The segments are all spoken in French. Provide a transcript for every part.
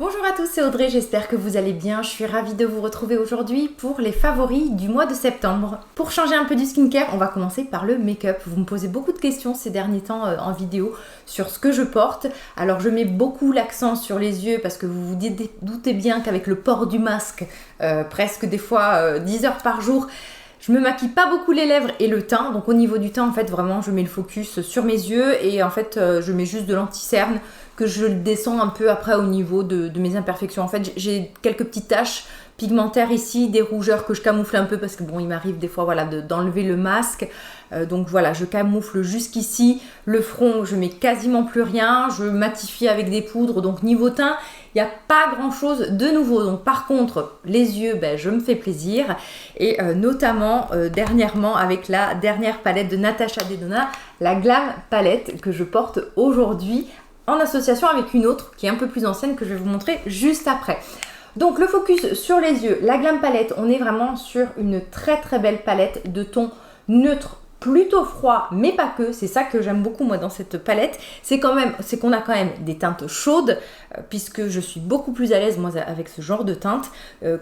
Bonjour à tous, c'est Audrey, j'espère que vous allez bien. Je suis ravie de vous retrouver aujourd'hui pour les favoris du mois de septembre. Pour changer un peu du skincare, on va commencer par le make-up. Vous me posez beaucoup de questions ces derniers temps en vidéo sur ce que je porte. Alors je mets beaucoup l'accent sur les yeux parce que vous vous doutez bien qu'avec le port du masque, presque des fois 10 heures par jour, je me maquille pas beaucoup les lèvres et le teint. Donc au niveau du teint, en fait, vraiment, je mets le focus sur mes yeux et en fait, je mets juste de l'anti-cerne que je descends un peu après au niveau de mes imperfections. En fait, j'ai quelques petites taches pigmentaires ici, des rougeurs que je camoufle un peu parce que bon, il m'arrive des fois voilà, d'enlever le masque. Donc voilà, je camoufle jusqu'ici. Le front, je mets quasiment plus rien. Je matifie avec des poudres. Donc niveau teint, il n'y a pas grand chose de nouveau. Donc par contre, les yeux, je me fais plaisir. Et notamment dernièrement avec la dernière palette de Natasha Denona, la Glam Palette que je porte aujourd'hui en association avec une autre qui est un peu plus ancienne que je vais vous montrer juste après. Donc le focus sur les yeux, la Glam Palette, on est vraiment sur une très très belle palette de tons neutres, plutôt froid, mais pas que. C'est ça que j'aime beaucoup moi dans cette palette, c'est qu'on a quand même des teintes chaudes, puisque je suis beaucoup plus à l'aise moi avec ce genre de teinte,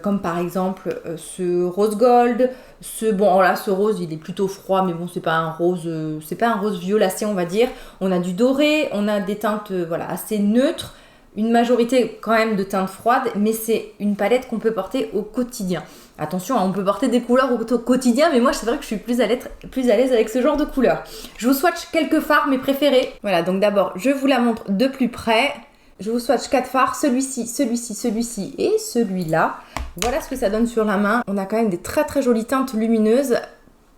comme par exemple ce rose gold, ce rose il est plutôt froid, mais bon c'est pas un rose violacé on va dire. On a du doré, on a des teintes assez neutres. Une majorité quand même de teintes froides, mais c'est une palette qu'on peut porter au quotidien. Attention, on peut porter des couleurs au quotidien, mais moi c'est vrai que je suis plus à l'aise avec ce genre de couleurs. Je vous swatch quelques fards, mes préférés. Voilà, donc d'abord je vous la montre de plus près. Je vous swatch 4 fards, celui-ci, celui-ci, celui-ci et celui-là. Voilà ce que ça donne sur la main. On a quand même des très très jolies teintes lumineuses,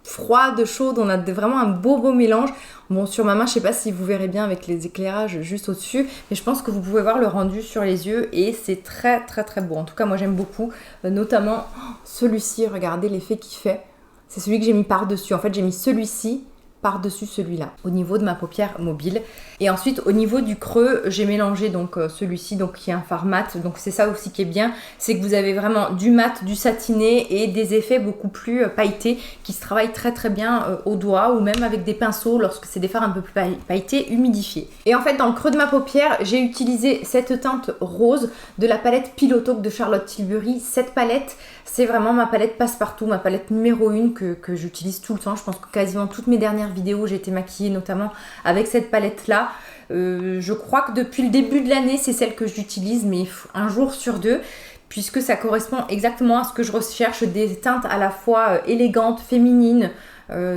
froides, chaudes, on a vraiment un beau mélange. Bon, sur ma main, je sais pas si vous verrez bien avec les éclairages juste au-dessus, mais je pense que vous pouvez voir le rendu sur les yeux et c'est très très très beau. En tout cas, moi j'aime beaucoup, notamment celui-ci, regardez l'effet qu'il fait. C'est celui que j'ai mis par-dessus. En fait, j'ai mis celui-ci par-dessus celui-là, au niveau de ma paupière mobile. Et ensuite, au niveau du creux, j'ai mélangé donc celui-ci, donc qui est un fard mat. Donc c'est ça aussi qui est bien, c'est que vous avez vraiment du mat, du satiné et des effets beaucoup plus pailletés qui se travaillent très très bien au doigt ou même avec des pinceaux lorsque c'est des fards un peu plus pailletés, humidifiés. Et en fait, dans le creux de ma paupière, j'ai utilisé cette teinte rose de la palette Pillow Talk de Charlotte Tilbury. Cette palette, c'est vraiment ma palette passe-partout, ma palette numéro 1 que j'utilise tout le temps. Je pense que quasiment toutes mes dernières vidéos, j'ai été maquillée notamment avec cette palette-là. Je crois que depuis le début de l'année, c'est celle que j'utilise, mais un jour sur deux, puisque ça correspond exactement à ce que je recherche, des teintes à la fois élégantes, féminines,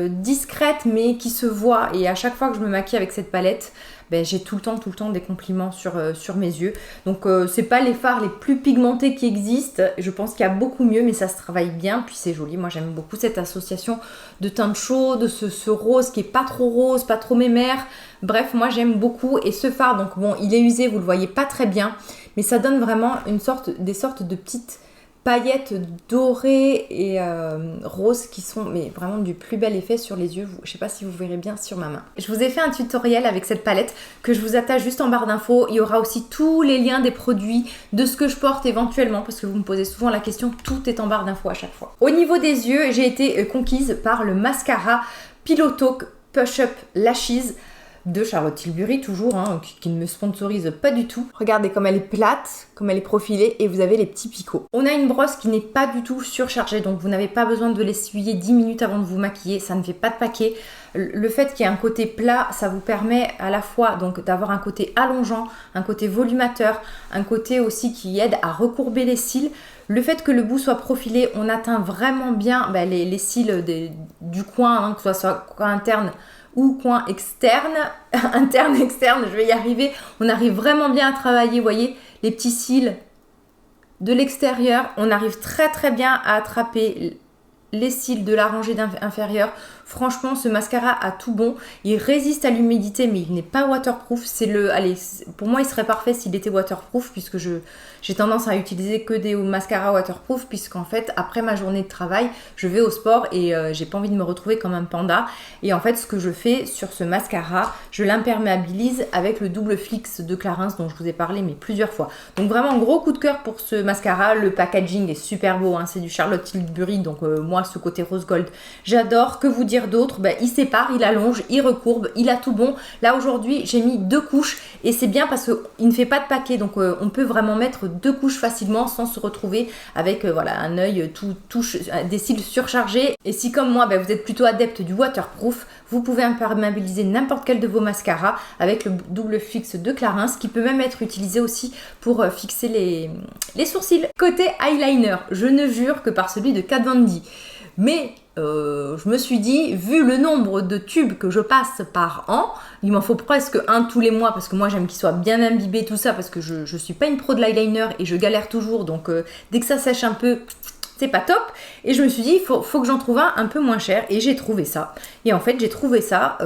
discrètes, mais qui se voient. Et à chaque fois que je me maquille avec cette palette, j'ai tout le temps des compliments sur mes yeux. Donc c'est pas les fards les plus pigmentés qui existent, je pense qu'il y a beaucoup mieux, mais ça se travaille bien, puis c'est joli. Moi j'aime beaucoup cette association de teintes chaudes, ce rose qui est pas trop rose, pas trop mémère. Bref, moi j'aime beaucoup. Et ce fard, donc bon, il est usé, vous le voyez pas très bien, mais ça donne vraiment des sortes de petites paillettes dorées et roses qui sont vraiment du plus bel effet sur les yeux. Je sais pas si vous verrez bien sur ma main. Je vous ai fait un tutoriel avec cette palette que je vous attache juste en barre d'infos. Il y aura aussi tous les liens des produits, de ce que je porte éventuellement, parce que vous me posez souvent la question, tout est en barre d'infos à chaque fois. Au niveau des yeux, j'ai été conquise par le mascara Pillow Talk Push Up Lashes de Charlotte Tilbury, toujours, qui ne me sponsorise pas du tout. Regardez comme elle est plate, comme elle est profilée, et vous avez les petits picots. On a une brosse qui n'est pas du tout surchargée, donc vous n'avez pas besoin de l'essuyer 10 minutes avant de vous maquiller, ça ne fait pas de paquet. Le fait qu'il y ait un côté plat, ça vous permet à la fois donc d'avoir un côté allongeant, un côté volumateur, un côté aussi qui aide à recourber les cils. Le fait que le bout soit profilé, on atteint vraiment bien les cils du coin, que ce soit coin interne ou coin externe, interne, externe, je vais y arriver. On arrive vraiment bien à travailler, vous voyez, les petits cils de l'extérieur. On arrive très très bien à attraper les cils de la rangée inférieure. Franchement, ce mascara a tout bon. Il résiste à l'humidité, mais il n'est pas waterproof. Pour moi, il serait parfait s'il était waterproof, puisque j'ai tendance à utiliser que des mascaras waterproof, puisqu'en fait, après ma journée de travail, je vais au sport et j'ai pas envie de me retrouver comme un panda. Et en fait, ce que je fais sur ce mascara, je l'imperméabilise avec le double flix de Clarins dont je vous ai parlé mais plusieurs fois. Donc vraiment, gros coup de cœur pour ce mascara. Le packaging est super beau, c'est du Charlotte Tilbury, donc moi, ce côté rose gold, j'adore. Que vous dire dire d'autre? Il sépare, il allonge, il recourbe, il a tout bon. Là aujourd'hui j'ai mis 2 couches et c'est bien parce qu'il ne fait pas de paquet, donc on peut vraiment mettre 2 couches facilement sans se retrouver avec voilà, un œil des cils surchargés. Et si comme moi vous êtes plutôt adepte du waterproof, vous pouvez imperméabiliser n'importe quel de vos mascaras avec le double fixe de Clarins, qui peut même être utilisé aussi pour fixer les sourcils. Côté eyeliner, je ne jure que par celui de Kat Von D. Mais je me suis dit, vu le nombre de tubes que je passe par an, il m'en faut presque un tous les mois parce que moi j'aime qu'il soit bien imbibé, tout ça, parce que je suis pas une pro de l'eyeliner et je galère toujours, donc dès que ça sèche un peu, c'est pas top. Et je me suis dit, il faut que j'en trouve un peu moins cher, et j'ai trouvé ça. Et en fait j'ai trouvé ça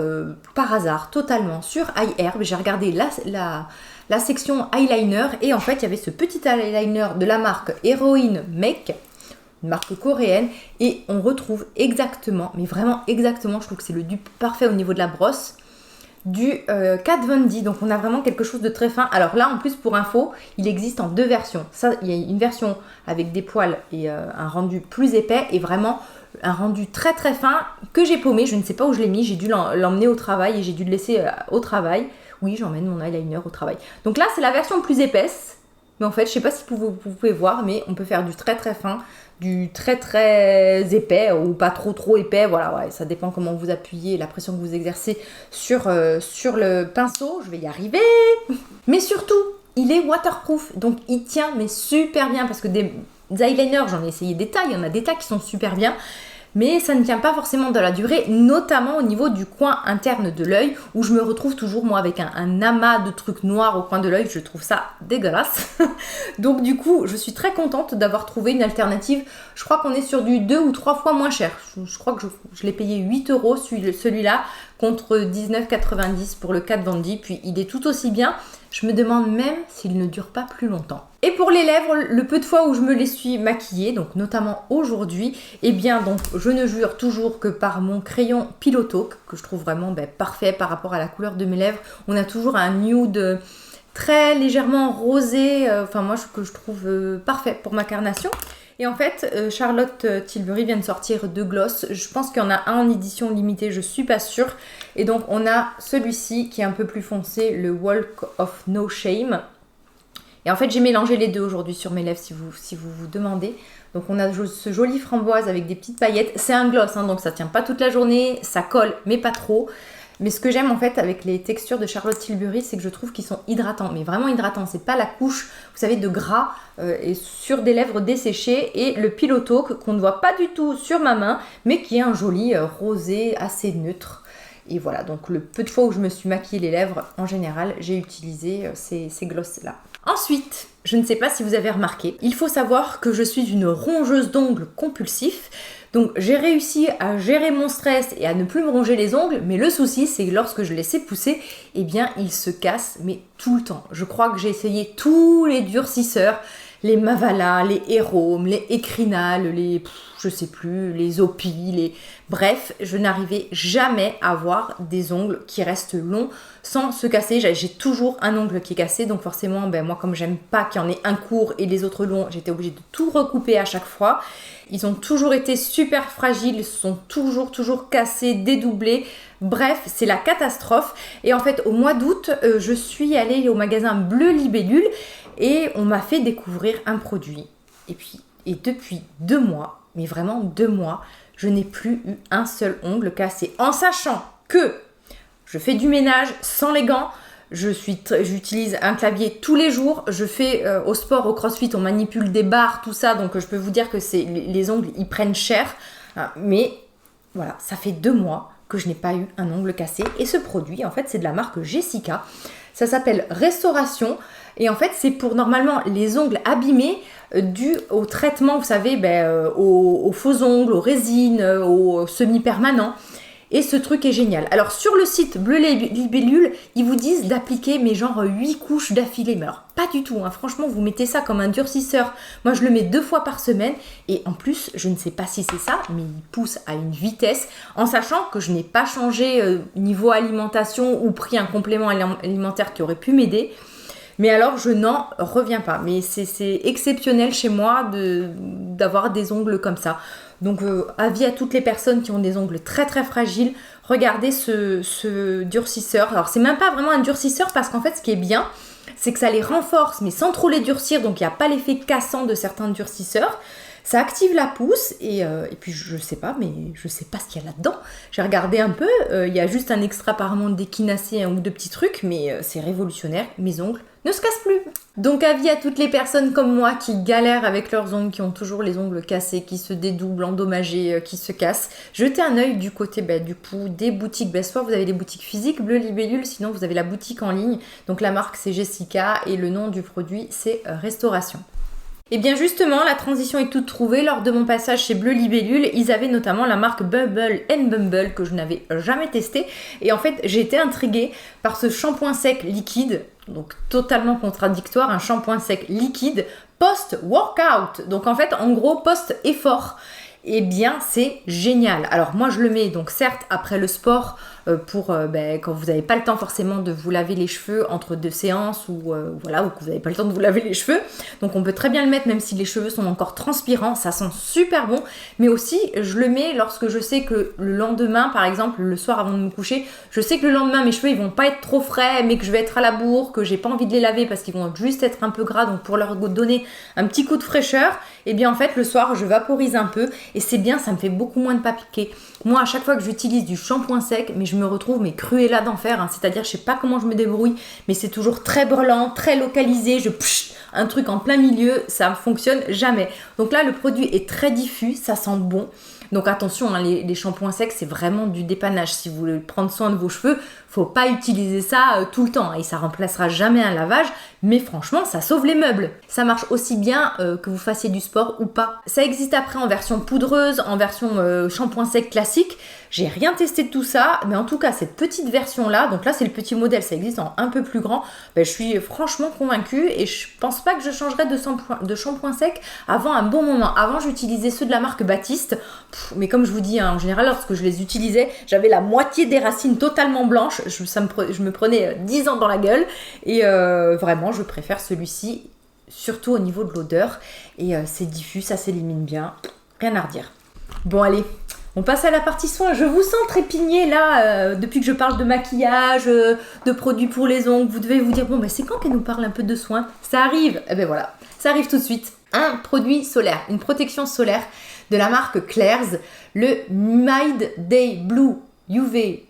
par hasard, totalement, sur iHerb. J'ai regardé la section eyeliner et en fait il y avait ce petit eyeliner de la marque Heroine Make, une marque coréenne, et on retrouve exactement, mais vraiment exactement, je trouve que c'est le dupe parfait au niveau de la brosse, du Kat Von D. Donc on a vraiment quelque chose de très fin. Alors là en plus, pour info, il existe en 2 versions. Ça, il y a une version avec des poils et un rendu plus épais, et vraiment un rendu très très fin que j'ai paumé. Je ne sais pas où je l'ai mis, j'ai dû l'emmener au travail et j'ai dû le laisser au travail. Oui, j'emmène mon eyeliner au travail. Donc là c'est la version plus épaisse, mais en fait je sais pas si vous pouvez voir, mais on peut faire du très très fin, du très très épais ou pas trop épais. Voilà, ouais, ça dépend comment vous appuyez, la pression que vous exercez sur le pinceau. Je vais y arriver. Mais surtout, il est waterproof, donc il tient mais super bien, parce que des eyeliners, j'en ai essayé des tas, il y en a des tas qui sont super bien, mais ça ne tient pas forcément dans la durée, notamment au niveau du coin interne de l'œil, où je me retrouve toujours moi avec un amas de trucs noirs au coin de l'œil. Je trouve ça dégueulasse. Donc du coup, je suis très contente d'avoir trouvé une alternative. Je crois qu'on est sur du 2 ou 3 fois moins cher. Je crois que je l'ai payé 8 € celui-là, contre 19,90 pour le Kat Von D. Puis il est tout aussi bien. Je me demande même s'il ne dure pas plus longtemps. Et pour les lèvres, le peu de fois où je me les suis maquillées, donc notamment aujourd'hui, eh bien donc je ne jure toujours que par mon crayon Pillow Talk, que je trouve vraiment parfait par rapport à la couleur de mes lèvres. On a toujours un nude très légèrement rosé, enfin moi que je trouve parfait pour ma carnation. Et en fait, Charlotte Tilbury vient de sortir 2 gloss. Je pense qu'il y en a un en édition limitée, je suis pas sûre. Et donc on a celui-ci qui est un peu plus foncé, le Walk of No Shame. Et en fait j'ai mélangé les deux aujourd'hui sur mes lèvres, si vous vous demandez. Donc on a ce joli framboise avec des petites paillettes. C'est un gloss, hein, donc ça tient pas toute la journée, ça colle mais pas trop. Mais ce que j'aime en fait avec les textures de Charlotte Tilbury, c'est que je trouve qu'ils sont hydratants, mais vraiment hydratants. C'est pas la couche, vous savez, de gras et sur des lèvres desséchées. Et le Pillow Talk qu'on ne voit pas du tout sur ma main, mais qui est un joli rosé assez neutre. Et voilà, donc le peu de fois où je me suis maquillée les lèvres, en général, j'ai utilisé ces glosses-là. Ensuite, je ne sais pas si vous avez remarqué, il faut savoir que je suis une rongeuse d'ongles compulsif. Donc j'ai réussi à gérer mon stress et à ne plus me ronger les ongles, mais le souci c'est que lorsque je les sais pousser, eh bien ils se cassent, mais tout le temps. Je crois que j'ai essayé tous les durcisseurs, les Mavala, les Héromes, les Ecrinal, je sais plus, les Opi, bref, je n'arrivais jamais à avoir des ongles qui restent longs sans se casser. J'ai toujours un ongle qui est cassé, donc forcément, moi comme j'aime pas qu'il y en ait un court et les autres longs, j'étais obligée de tout recouper à chaque fois. Ils ont toujours été super fragiles, ils se sont toujours cassés, dédoublés. Bref, c'est la catastrophe. Et en fait, au mois d'août, je suis allée au magasin Bleu Libellule et on m'a fait découvrir un produit. Et depuis 2 mois, mais vraiment 2 mois, je n'ai plus eu un seul ongle cassé. En sachant que je fais du ménage sans les gants, j'utilise un clavier tous les jours, je fais au sport, au crossfit, on manipule des barres, tout ça, donc je peux vous dire que les ongles, ils prennent cher. Mais voilà, ça fait 2 mois que je n'ai pas eu un ongle cassé. Et ce produit, en fait, c'est de la marque Jessica. Ça s'appelle Restauration. Et en fait, c'est pour normalement les ongles abîmés dû au traitement, vous savez, aux faux ongles, aux résines, aux semi-permanents. Et ce truc est génial. Alors sur le site Bleu Libellule, ils vous disent d'appliquer mais genre 8 couches d'affilée. Mais alors pas du tout, hein. Franchement vous mettez ça comme un durcisseur. Moi je le mets 2 fois par semaine. Et en plus, je ne sais pas si c'est ça, mais il pousse à une vitesse. En sachant que je n'ai pas changé niveau alimentation ou pris un complément alimentaire qui aurait pu m'aider. Mais alors je n'en reviens pas. Mais c'est exceptionnel chez moi d'avoir des ongles comme ça. Donc avis à toutes les personnes qui ont des ongles très très fragiles, regardez ce durcisseur. Alors c'est même pas vraiment un durcisseur parce qu'en fait ce qui est bien, c'est que ça les renforce mais sans trop les durcir, donc il n'y a pas l'effet cassant de certains durcisseurs. Ça active la pousse et puis je sais pas ce qu'il y a là-dedans. J'ai regardé un peu, il y a juste un extra apparemment d'échinacée, un ou deux petits trucs, mais c'est révolutionnaire, mes ongles ne se cassent plus. Donc avis à toutes les personnes comme moi qui galèrent avec leurs ongles, qui ont toujours les ongles cassés, qui se dédoublent, endommagés, qui se cassent, jetez un œil du côté du coup des boutiques. Soit vous avez des boutiques physiques, Bleu Libellule, sinon vous avez la boutique en ligne. Donc la marque c'est Jessica et le nom du produit c'est Restauration. Et bien justement, la transition est toute trouvée. Lors de mon passage chez Bleu Libellule, ils avaient notamment la marque Bubble & Bumble que je n'avais jamais testé. Et en fait, j'ai été intriguée par ce shampoing sec liquide, donc totalement contradictoire, un shampoing sec liquide post-workout. Donc en fait, en gros, post-effort. Eh bien, c'est génial. Alors moi, je le mets donc certes après le sport pour quand vous n'avez pas le temps forcément de vous laver les cheveux entre deux séances ou que vous n'avez pas le temps de vous laver les cheveux. Donc on peut très bien le mettre même si les cheveux sont encore transpirants, ça sent super bon. Mais aussi, je le mets lorsque je sais que le lendemain, par exemple, le soir avant de me coucher, je sais que le lendemain, mes cheveux ils vont pas être trop frais, mais que je vais être à la bourre, que j'ai pas envie de les laver parce qu'ils vont juste être un peu gras. Donc pour leur donner un petit coup de fraîcheur, et bien en fait le soir, je vaporise un peu. Et c'est bien, ça me fait beaucoup moins de pas piquer. Moi, à chaque fois que j'utilise du shampoing sec, mais je me retrouve cruella d'enfer. C'est-à-dire, je sais pas comment je me débrouille, mais c'est toujours très brûlant, très localisé. Un truc en plein milieu, ça ne fonctionne jamais. Donc là, le produit est très diffus, ça sent bon. Donc attention, les shampoings secs, c'est vraiment du dépannage. Si vous voulez prendre soin de vos cheveux, faut pas utiliser ça tout le temps. Et ça remplacera jamais un lavage. Mais franchement, ça sauve les meubles. Ça marche aussi bien que vous fassiez du sport ou pas. Ça existe après en version poudreuse, en version shampoing sec classique. J'ai rien testé de tout ça, mais en tout cas, cette petite version-là, donc là, c'est le petit modèle, ça existe en un peu plus grand. Je suis franchement convaincue et je pense pas que je changerai de shampoing sec avant un bon moment. Avant, j'utilisais ceux de la marque Baptiste, mais comme je vous dis, en général, lorsque je les utilisais, j'avais la moitié des racines totalement blanches. Je me prenais 10 ans dans la gueule et vraiment, je préfère celui-ci, surtout au niveau de l'odeur. Et c'est diffus, ça s'élimine bien, rien à redire. Bon, allez. On passe à la partie soins. Je vous sens trépigner là, depuis que je parle de maquillage, de produits pour les ongles. Vous devez vous dire, c'est quand qu'elle nous parle un peu de soins? Ça arrive. Et ben voilà, ça arrive tout de suite. Un produit solaire, une protection solaire de la marque Claire's, le Mid Day Blue UV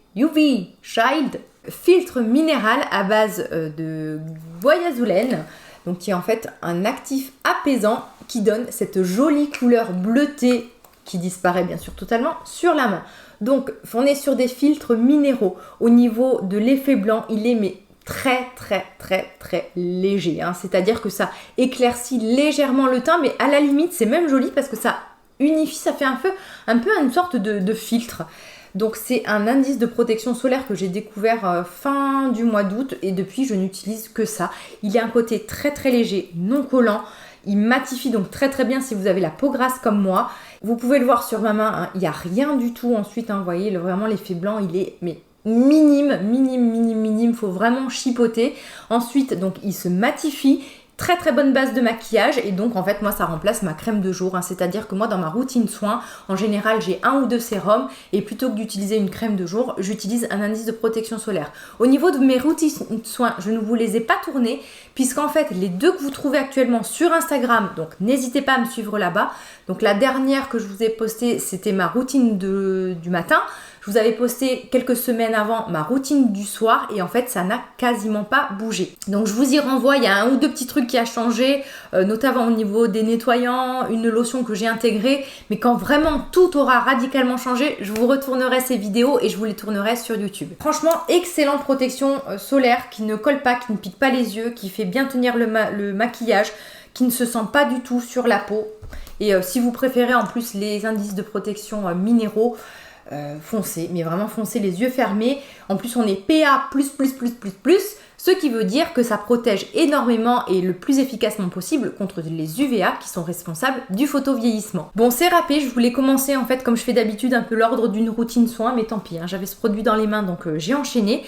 Shield, filtre minéral à base de guayazulène, donc qui est en fait un actif apaisant qui donne cette jolie couleur bleutée qui disparaît bien sûr totalement sur la main. Donc on est sur des filtres minéraux. Au niveau de l'effet blanc, il est très léger. C'est-à-dire que ça éclaircit légèrement le teint, mais à la limite c'est même joli parce que ça unifie, ça fait un peu une sorte de filtre. Donc c'est un indice de protection solaire que j'ai découvert fin du mois d'août et depuis je n'utilise que ça. Il a un côté très léger, non collant. Il matifie donc très bien si vous avez la peau grasse comme moi. Vous pouvez le voir sur ma main, il n'y a rien du tout ensuite. Vous voyez, vraiment l'effet blanc, il est minime. Faut vraiment chipoter. Ensuite, donc il se matifie. Très bonne base de maquillage et donc en fait moi ça remplace ma crème de jour, c'est-à-dire que moi dans ma routine soins en général j'ai 1 ou 2 sérums et plutôt que d'utiliser une crème de jour j'utilise un indice de protection solaire. Au niveau de mes routines soins je ne vous les ai pas tournées puisqu'en fait les deux que vous trouvez actuellement sur Instagram, donc n'hésitez pas à me suivre là-bas. Donc la dernière que je vous ai postée c'était ma routine du matin. Je vous avais posté quelques semaines avant ma routine du soir et en fait ça n'a quasiment pas bougé. Donc je vous y renvoie, il y a 1 ou 2 petits trucs qui a changé, notamment au niveau des nettoyants, une lotion que j'ai intégrée, mais quand vraiment tout aura radicalement changé, je vous retournerai ces vidéos et je vous les tournerai sur YouTube. Franchement, excellente protection solaire qui ne colle pas, qui ne pique pas les yeux, qui fait bien tenir le maquillage, qui ne se sent pas du tout sur la peau. Et si vous préférez en plus les indices de protection minéraux, foncez, mais vraiment foncez les yeux fermés. En plus on est PA+++++, ce qui veut dire que ça protège énormément et le plus efficacement possible contre les UVA qui sont responsables du photovieillissement. Bon, c'est râpé, je voulais commencer en fait comme je fais d'habitude un peu l'ordre d'une routine soin, mais tant pis, j'avais ce produit dans les mains donc j'ai enchaîné.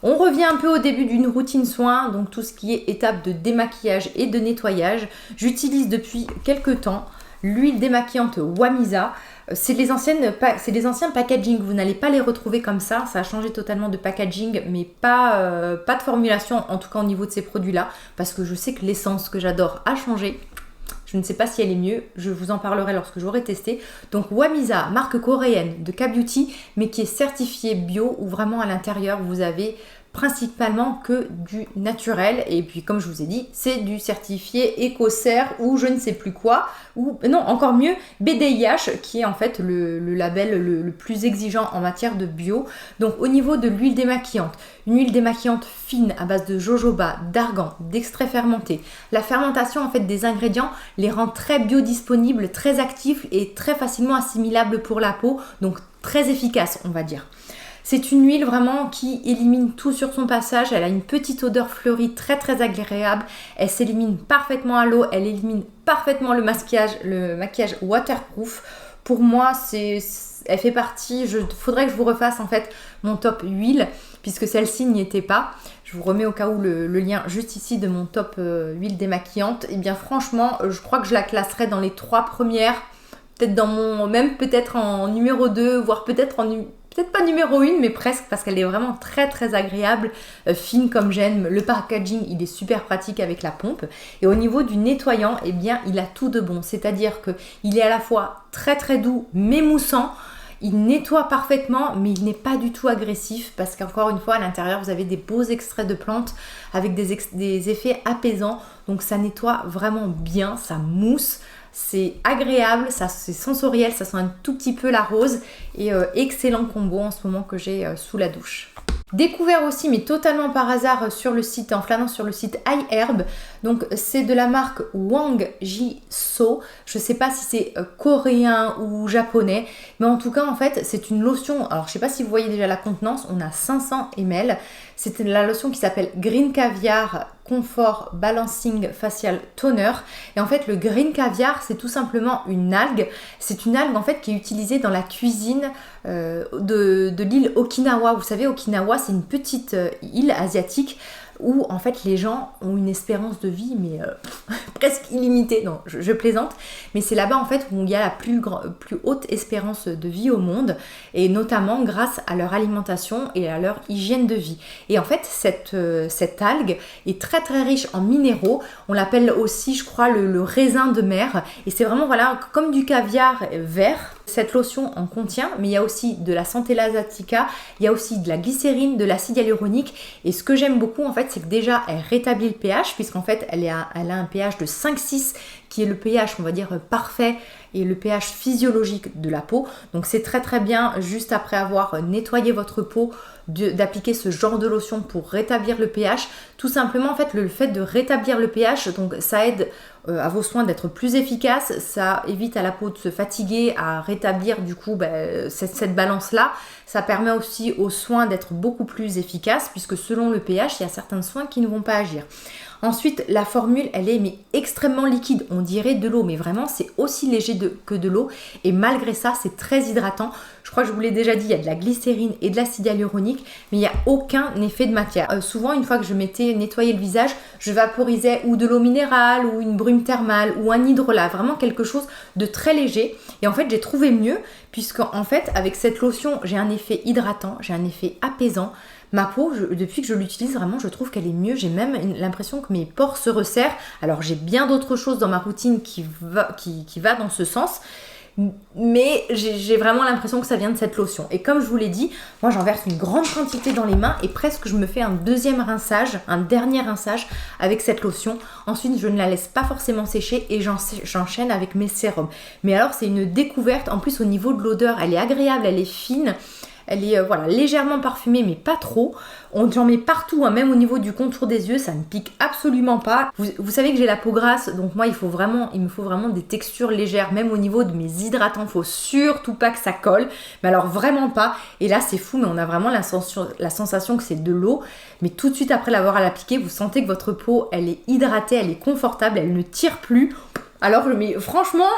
On revient un peu au début d'une routine soin, donc tout ce qui est étape de démaquillage et de nettoyage. J'utilise depuis quelques temps l'huile démaquillante Wamisa. C'est les anciens packaging, vous n'allez pas les retrouver comme ça a changé totalement de packaging, mais pas de formulation, en tout cas au niveau de ces produits-là, parce que je sais que l'essence que j'adore a changé. Je ne sais pas si elle est mieux, je vous en parlerai lorsque j'aurai testé. Donc Wamisa, marque coréenne de K-Beauty, mais qui est certifiée bio, où vraiment à l'intérieur vous avez principalement que du naturel. Et puis comme je vous ai dit, c'est du certifié Écocert ou je ne sais plus quoi, ou non, encore mieux, BDIH, qui est en fait le label le plus exigeant en matière de bio. Donc au niveau de l'huile démaquillante, une huile démaquillante fine à base de jojoba, d'argan, d'extrait fermenté. La fermentation en fait des ingrédients les rend très biodisponibles, très actifs et très facilement assimilables pour la peau, donc très efficace on va dire. C'est une huile vraiment qui élimine tout sur son passage, elle a une petite odeur fleurie très très agréable, elle s'élimine parfaitement à l'eau, elle élimine parfaitement le maquillage waterproof. Pour moi, elle fait partie, faudrait que je vous refasse en fait mon top huile, puisque celle-ci n'y était pas. Je vous remets au cas où le lien juste ici de mon top huile démaquillante. Et bien franchement, je crois que je la classerais dans les 3 premières, peut-être en numéro 2, voire peut-être pas numéro 1, mais presque, parce qu'elle est vraiment très très agréable, fine comme j'aime. Le packaging, il est super pratique avec la pompe. Et au niveau du nettoyant, eh bien, il a tout de bon. C'est-à-dire qu'il est à la fois très très doux, mais moussant. Il nettoie parfaitement, mais il n'est pas du tout agressif, parce qu'encore une fois, à l'intérieur, vous avez des beaux extraits de plantes avec des effets apaisants. Donc ça nettoie vraiment bien, ça mousse. C'est agréable, c'est sensoriel, ça sent un tout petit peu la rose et excellent combo en ce moment que j'ai sous la douche. Découvert aussi, mais totalement par hasard sur le site, en flânant sur le site iHerb. Donc c'est de la marque Wang Jiso. Je ne sais pas si c'est coréen ou japonais, mais en tout cas en fait c'est une lotion. Alors je ne sais pas si vous voyez déjà la contenance, on a 500 ml. C'est la lotion qui s'appelle Green Caviar Comfort Balancing Facial Toner. Et en fait le Green Caviar c'est tout simplement une algue. C'est une algue en fait qui est utilisée dans la cuisine de l'île Okinawa. Vous savez, Okinawa c'est une petite île asiatique où en fait les gens ont une espérance de vie mais presque illimitée. Non, je plaisante, mais c'est là-bas en fait où il y a la plus haute espérance de vie au monde, et notamment grâce à leur alimentation et à leur hygiène de vie. Et en fait cette algue est très très riche en minéraux. On l'appelle aussi, je crois, le raisin de mer, et c'est vraiment voilà comme du caviar vert. Cette lotion en contient, mais il y a aussi de la Centella Asiatica, il y a aussi de la glycérine, de l'acide hyaluronique. Et ce que j'aime beaucoup en fait, c'est que déjà elle rétablit le pH, puisqu'en fait elle a un pH de 5,6 qui est le pH on va dire parfait et le pH physiologique de la peau. Donc c'est très très bien juste après avoir nettoyé votre peau d'appliquer ce genre de lotion pour rétablir le pH. Tout simplement en fait le fait de rétablir le pH, donc ça aide à vos soins d'être plus efficaces, ça évite à la peau de se fatiguer, à rétablir du coup cette balance là. Ça permet aussi aux soins d'être beaucoup plus efficaces, puisque selon le pH il y a certains soins qui ne vont pas agir. Ensuite, la formule, elle est extrêmement liquide. On dirait de l'eau, mais vraiment, c'est aussi léger que de l'eau. Et malgré ça, c'est très hydratant. Je crois que je vous l'ai déjà dit, il y a de la glycérine et de l'acide hyaluronique, mais il n'y a aucun effet de matière. Souvent, une fois que je m'étais nettoyé le visage, je vaporisais ou de l'eau minérale, ou une brume thermale, ou un hydrolat. Vraiment quelque chose de très léger. Et en fait, j'ai trouvé mieux, puisqu'en fait, avec cette lotion, j'ai un effet hydratant, j'ai un effet apaisant. Ma peau, depuis que je l'utilise, vraiment, je trouve qu'elle est mieux. J'ai même l'impression que mes pores se resserrent. Alors, j'ai bien d'autres choses dans ma routine qui va dans ce sens. Mais j'ai vraiment l'impression que ça vient de cette lotion. Et comme je vous l'ai dit, moi, j'en verse une grande quantité dans les mains et presque je me fais un dernier rinçage avec cette lotion. Ensuite, je ne la laisse pas forcément sécher et j'enchaîne avec mes sérums. Mais alors, c'est une découverte. En plus, au niveau de l'odeur, elle est agréable, elle est fine. Elle est légèrement parfumée, mais pas trop. J'en mets partout, hein, même au niveau du contour des yeux, ça ne pique absolument pas. Vous savez que j'ai la peau grasse, donc moi il me faut vraiment des textures légères, même au niveau de mes hydratants. Il faut surtout pas que ça colle, mais alors vraiment pas. Et là c'est fou, mais on a vraiment la sensation que c'est de l'eau. Mais tout de suite après l'avoir appliqué, vous sentez que votre peau, elle est hydratée, elle est confortable, elle ne tire plus. Alors, mais franchement,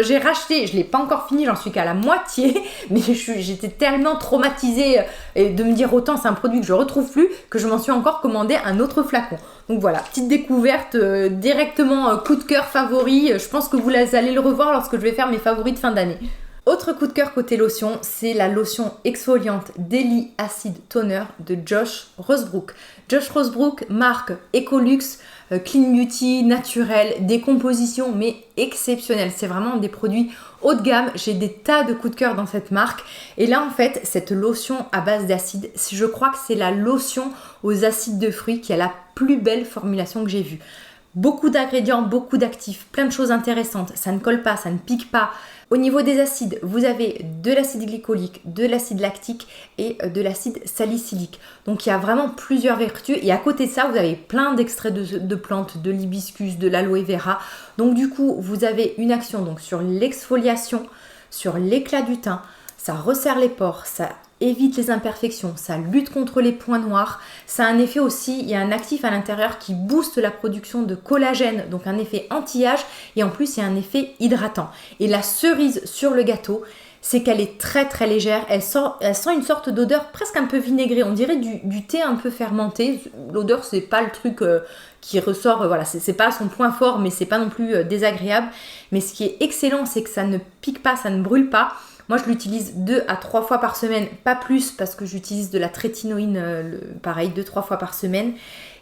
j'ai racheté, je ne l'ai pas encore fini, j'en suis qu'à la moitié, mais j'étais tellement traumatisée de me dire autant c'est un produit que je retrouve plus, que je m'en suis encore commandé un autre flacon. Donc voilà, petite découverte, directement coup de cœur favori. Je pense que vous allez le revoir lorsque je vais faire mes favoris de fin d'année. Autre coup de cœur côté lotion, c'est la lotion exfoliante Daily Acid Toner de Josh Rosebrook. Josh Rosebrook, marque Ecolux, clean beauty, naturel, des compositions mais exceptionnelles. C'est vraiment des produits haut de gamme. J'ai des tas de coups de cœur dans cette marque. Et là en fait, cette lotion à base d'acide, je crois que c'est la lotion aux acides de fruits qui a la plus belle formulation que j'ai vue. Beaucoup d'ingrédients, beaucoup d'actifs, plein de choses intéressantes. Ça ne colle pas, ça ne pique pas. Au niveau des acides, vous avez de l'acide glycolique, de l'acide lactique et de l'acide salicylique. Donc il y a vraiment plusieurs vertus. Et à côté de ça, vous avez plein d'extraits de plantes, de l'hibiscus, de l'aloe vera. Donc du coup, vous avez une action donc, sur l'exfoliation, sur l'éclat du teint. Ça resserre les pores, ça évite les imperfections, ça lutte contre les points noirs. Ça a un effet aussi, il y a un actif à l'intérieur qui booste la production de collagène, donc un effet anti-âge, et en plus il y a un effet hydratant. Et la cerise sur le gâteau, c'est qu'elle est très très légère, elle sent une sorte d'odeur presque un peu vinaigrée, on dirait du thé un peu fermenté. L'odeur c'est pas le truc qui ressort, voilà, c'est pas son point fort, mais c'est pas non plus désagréable. Mais ce qui est excellent, c'est que ça ne pique pas, ça ne brûle pas. Moi, je l'utilise 2 à 3 fois par semaine, pas plus parce que j'utilise de la trétinoïne, pareil, 2-3 fois par semaine.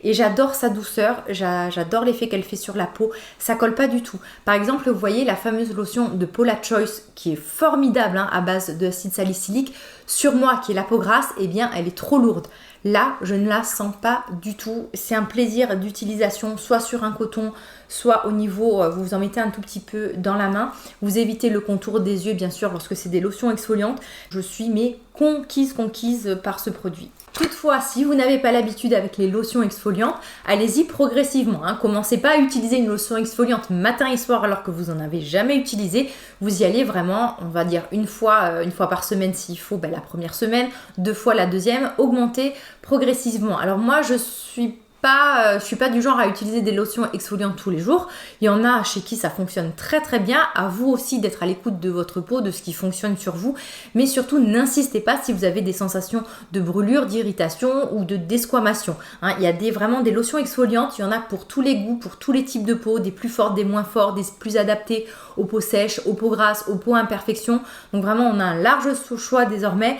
Et j'adore sa douceur, j'adore l'effet qu'elle fait sur la peau. Ça colle pas du tout. Par exemple, vous voyez la fameuse lotion de Paula Choice qui est formidable à base d'acide salicylique. Sur moi, qui est la peau grasse, eh bien, elle est trop lourde. Là, je ne la sens pas du tout. C'est un plaisir d'utilisation, soit sur un coton, soit au niveau, vous vous en mettez un tout petit peu dans la main. Vous évitez le contour des yeux, bien sûr, lorsque c'est des lotions exfoliantes. Je suis conquise par ce produit. Toutefois, si vous n'avez pas l'habitude avec les lotions exfoliantes, allez-y progressivement. Commencez pas à utiliser une lotion exfoliante matin et soir alors que vous n'en avez jamais utilisé. Vous y allez vraiment, on va dire une fois par semaine s'il faut, la première semaine, 2 fois la deuxième, augmentez progressivement. Alors moi, je suis pas du genre à utiliser des lotions exfoliantes tous les jours. Il y en a chez qui ça fonctionne très très bien. À vous aussi d'être à l'écoute de votre peau, de ce qui fonctionne sur vous. Mais surtout, n'insistez pas si vous avez des sensations de brûlure, d'irritation ou de desquamation. Il y a vraiment des lotions exfoliantes. Il y en a pour tous les goûts, pour tous les types de peau, des plus fortes, des moins fortes, des plus adaptées aux peaux sèches, aux peaux grasses, aux peaux imperfections. Donc vraiment, on a un large choix désormais.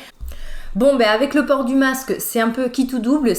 Bon, avec le port du masque, c'est un peu qui tout double.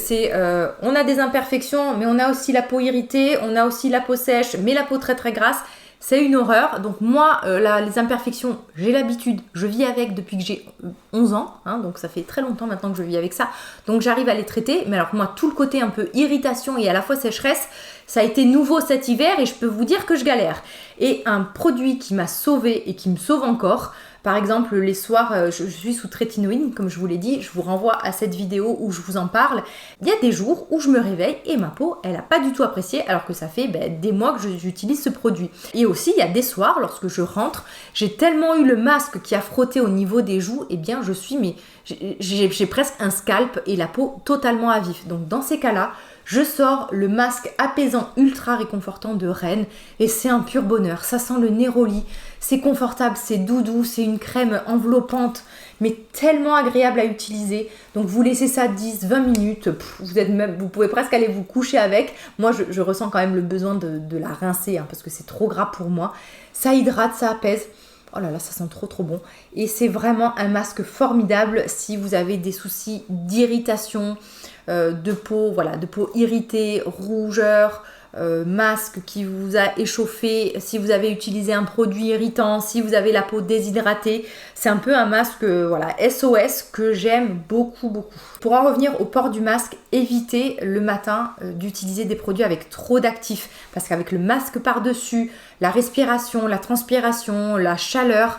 On a des imperfections, mais on a aussi la peau irritée, on a aussi la peau sèche, mais la peau très très grasse. C'est une horreur. Donc moi, les imperfections, j'ai l'habitude, je vis avec depuis que j'ai 11 ans. Donc ça fait très longtemps maintenant que je vis avec ça. Donc j'arrive à les traiter. Mais alors moi, tout le côté un peu irritation et à la fois sécheresse, ça a été nouveau cet hiver et je peux vous dire que je galère. Et un produit qui m'a sauvée et qui me sauve encore, par exemple, les soirs, je suis sous trétinoïne, comme je vous l'ai dit, je vous renvoie à cette vidéo où je vous en parle. Il y a des jours où je me réveille et ma peau, elle n'a pas du tout apprécié, alors que ça fait des mois que j'utilise ce produit. Et aussi, il y a des soirs, lorsque je rentre, j'ai tellement eu le masque qui a frotté au niveau des joues, j'ai presque un scalp et la peau totalement à vif. Donc dans ces cas-là, je sors le masque apaisant ultra réconfortant de Rennes et c'est un pur bonheur. Ça sent le Neroli, c'est confortable, c'est doudou, c'est une crème enveloppante mais tellement agréable à utiliser. Donc vous laissez ça 10-20 minutes, vous pouvez presque aller vous coucher avec. Moi je ressens quand même le besoin de la rincer parce que c'est trop gras pour moi. Ça hydrate, ça apaise. Oh là là, ça sent trop trop bon. Et c'est vraiment un masque formidable si vous avez des soucis d'irritation, de peau irritée, rougeur, masque qui vous a échauffé, si vous avez utilisé un produit irritant, si vous avez la peau déshydratée. C'est un peu un masque SOS que j'aime beaucoup beaucoup. Pour en revenir au port du masque, évitez le matin d'utiliser des produits avec trop d'actifs parce qu'avec le masque par-dessus, la respiration, la transpiration, la chaleur,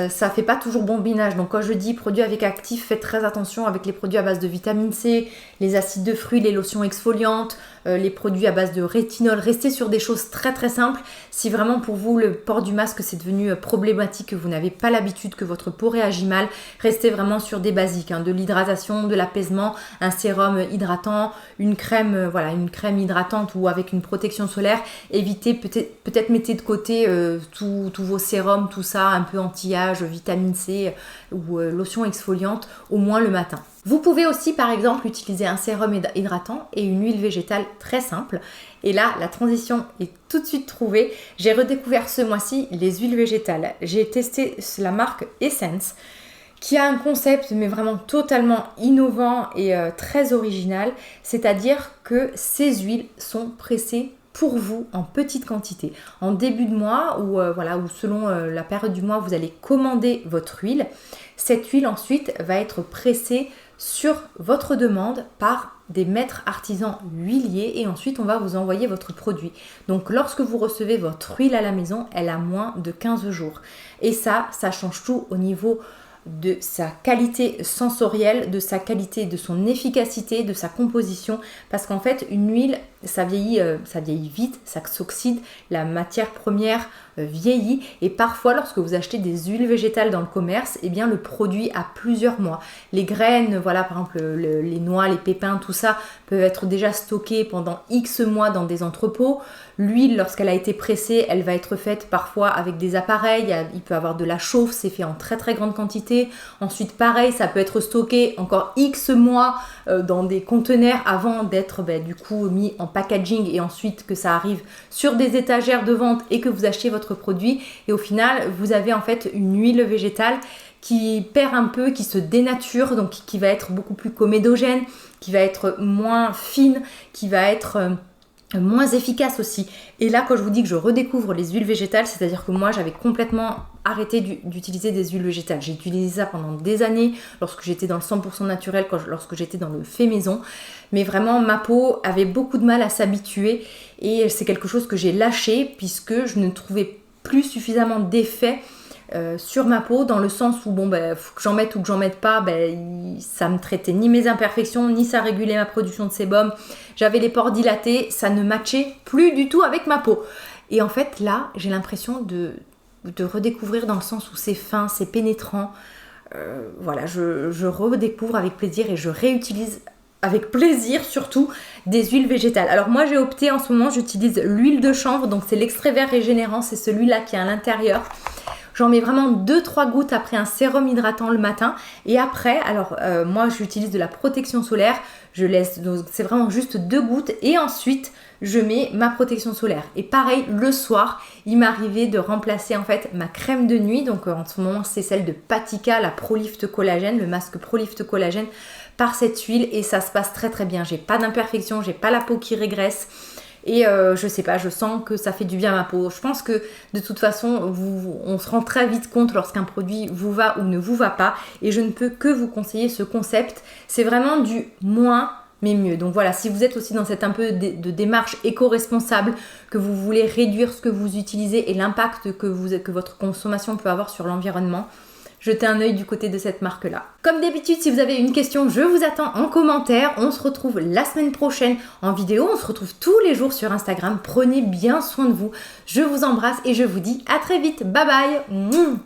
ça fait pas toujours bon binage. Donc quand je dis produits avec actifs, faites très attention avec les produits à base de vitamine C, les acides de fruits, les lotions exfoliantes, les produits à base de rétinol. Restez sur des choses très très simples. Si vraiment pour vous le port du masque c'est devenu problématique, que vous n'avez pas l'habitude, que votre peau réagit mal, restez vraiment sur des basiques, de l'hydratation, de l'apaisement, un sérum hydratant, une crème, une crème hydratante ou avec une protection solaire. Évitez, peut-être mettez de côté tous vos sérums, tout ça, un peu anti-âge, vitamine C ou lotion exfoliante, au moins le matin. Vous pouvez aussi par exemple utiliser un sérum hydratant et une huile végétale très simple. Et là, la transition est tout de suite trouvée. J'ai redécouvert ce mois-ci les huiles végétales. J'ai testé la marque Essence qui a un concept mais vraiment totalement innovant et très original. C'est-à-dire que ces huiles sont pressées pour vous en petite quantité. En début de mois ou selon la période du mois, vous allez commander votre huile. Cette huile ensuite va être pressée sur votre demande par des maîtres artisans huiliers et ensuite on va vous envoyer votre produit. Donc lorsque vous recevez votre huile à la maison, elle a moins de 15 jours. Et ça change tout au niveau de sa qualité sensorielle, de sa qualité, de son efficacité, de sa composition, parce qu'en fait une huile ça vieillit vite, ça s'oxyde, la matière première vieillit et parfois lorsque vous achetez des huiles végétales dans le commerce, eh bien le produit a plusieurs mois. Les graines, par exemple les noix, les pépins, tout ça peuvent être déjà stockés pendant X mois dans des entrepôts. L'huile, lorsqu'elle a été pressée, elle va être faite parfois avec des appareils, il peut y avoir de la chauffe, c'est fait en très très grande quantité. Ensuite pareil, ça peut être stocké encore X mois dans des conteneurs avant d'être du coup mis en packaging et ensuite que ça arrive sur des étagères de vente et que vous achetiez votre produit et au final vous avez en fait une huile végétale qui perd un peu, qui se dénature, donc qui va être beaucoup plus comédogène, qui va être moins fine, qui va être moins efficace aussi. Et là quand je vous dis que je redécouvre les huiles végétales, c'est-à-dire que moi j'avais complètement arrêté d'utiliser des huiles végétales. J'ai utilisé ça pendant des années lorsque j'étais dans le 100% naturel, lorsque j'étais dans le fait maison. Mais vraiment ma peau avait beaucoup de mal à s'habituer et c'est quelque chose que j'ai lâché puisque je ne trouvais plus suffisamment d'effet sur ma peau, dans le sens où faut que j'en mette ou que j'en mette pas, ça me traitait ni mes imperfections, ni ça régulait ma production de sébum. J'avais les pores dilatés, ça ne matchait plus du tout avec ma peau. Et en fait là, j'ai l'impression de redécouvrir dans le sens où c'est fin, c'est pénétrant. Je redécouvre avec plaisir et je réutilise avec plaisir surtout des huiles végétales. Alors moi j'ai opté en ce moment, j'utilise l'huile de chanvre, donc c'est l'extrait vert régénérant, c'est celui-là qui est à l'intérieur. J'en mets vraiment 2-3 gouttes après un sérum hydratant le matin. Et après, moi j'utilise de la protection solaire. Je laisse, donc c'est vraiment juste 2 gouttes. Et ensuite, je mets ma protection solaire. Et pareil, le soir, il m'arrivait de remplacer en fait ma crème de nuit. Donc en ce moment, c'est celle de Patika, la ProLift Collagène, le masque ProLift Collagène, par cette huile. Et ça se passe très très bien. J'ai pas d'imperfection, j'ai pas la peau qui régresse. Et je sais pas, je sens que ça fait du bien à ma peau. Je pense que de toute façon, on se rend très vite compte lorsqu'un produit vous va ou ne vous va pas. Et je ne peux que vous conseiller ce concept. C'est vraiment du moins mais mieux. Donc voilà, si vous êtes aussi dans cette un peu de démarche éco-responsable, que vous voulez réduire ce que vous utilisez et l'impact que votre consommation peut avoir sur l'environnement, jetez un œil du côté de cette marque-là. Comme d'habitude, si vous avez une question, je vous attends en commentaire. On se retrouve la semaine prochaine en vidéo. On se retrouve tous les jours sur Instagram. Prenez bien soin de vous. Je vous embrasse et je vous dis à très vite. Bye bye.